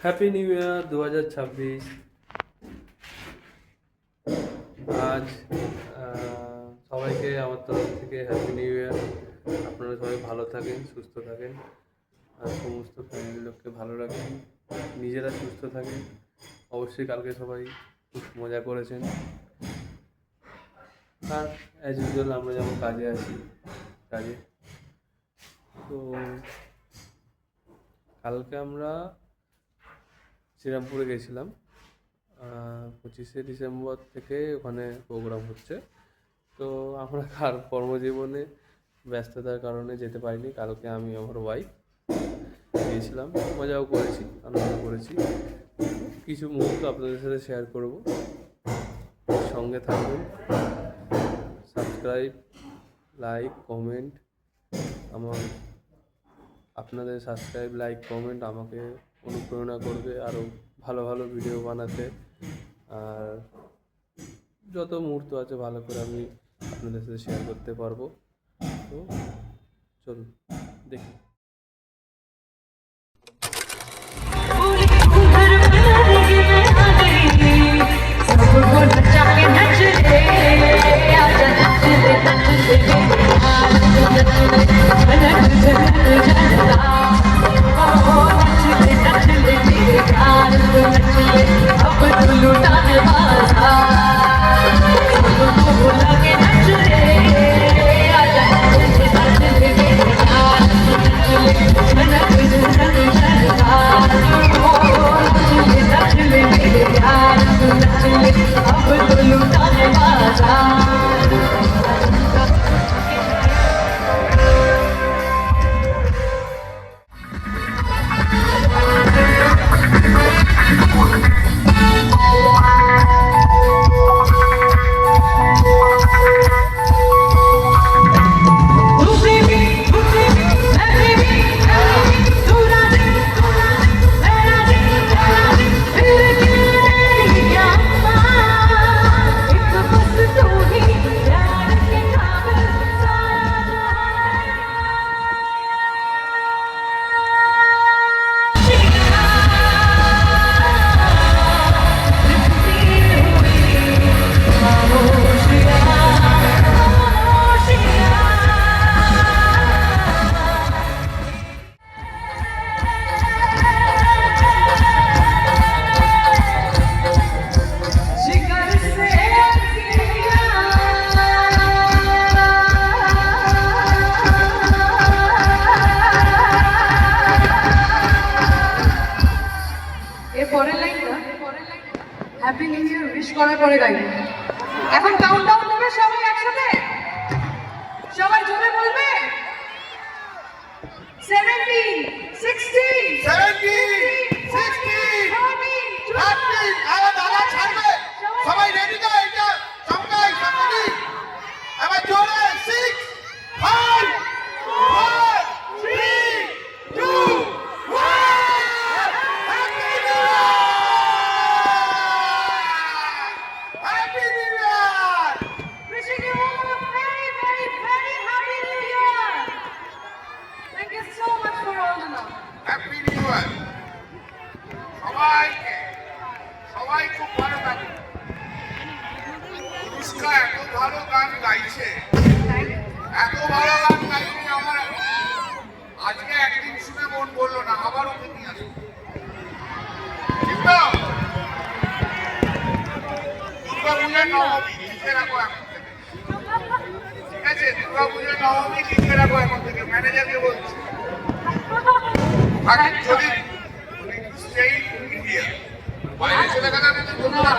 Happy new year 2026। আজ সবাইকে আমার তরফ থেকে হ্যাপি নিউ ইয়ার। আপনারা সবাই ভালো থাকেন, সুস্থ থাকেন, আর সমস্ত ফ্যামিলির লোককে ভালো রাখেন, নিজেরা সুস্থ থাকেন। অবশ্যই কালকে সবাই খুব মজা করেছেন। আর অ্যাজ ইউজুয়াল আমরা যেমন কাজে আছি কাজে। তো কালকে আমরা শ্রীরামপুরে গেছিলাম। 25শে ডিসেম্বর থেকে ওখানে প্রোগ্রাম হচ্ছে। তো আমরা কর্মজীবনে ব্যস্ততার কারণে যেতে পারিনি। কালকে আমি আমার ওয়াইফ গিয়েছিলাম, মজাও করেছি, আনন্দ করেছি। কিছু মুহূর্ত আপনাদের সাথে শেয়ার করব, সঙ্গে থাকুন। Subscribe, like, comment. আপনাদের সাবস্ক্রাইব, লাইক, কমেন্ট আমাকে অনুপ্রেরণা করবে আরও ভালো ভালো ভিডিও বানাতে। আর যত মুহূর্ত আছে ভালো করে আমি আপনাদের সাথে শেয়ার করতে পারবো। তো চলুন দেখি। হ্যাপি নিউ ইয়ার উইশ করার পরে গাইবে। এখন কাউন্টডাউন দেবে সবাই একসাথে, সবাই জোরে বলবে 17 16 17 16 13 আবার দাদা ছাড়বে। সবাই রেডি তো? এটা সবাই সবাই আবার জোরে 6 5 4 3 2 সবাই খুব ভালো থাকে। অনুষ্কা এত ভালো গান গাইছে, এত ভালো গান গাইছে আমার আজকে একদিন শুনে মন বললো না আবার ওকে নিয়ে আসবো। ঠিক তো? দুর্গাপূজার নবমী লিখে রাখো এখন থেকে, ঠিক আছে? দুর্গাপূজার নবমী লিখে রাখো এখন থেকে, ম্যানেজারকে বলছি। যদি স্টেই ইন্ডিয়া বাইরে চলে গেলে আমি তো ধন্যবাদ।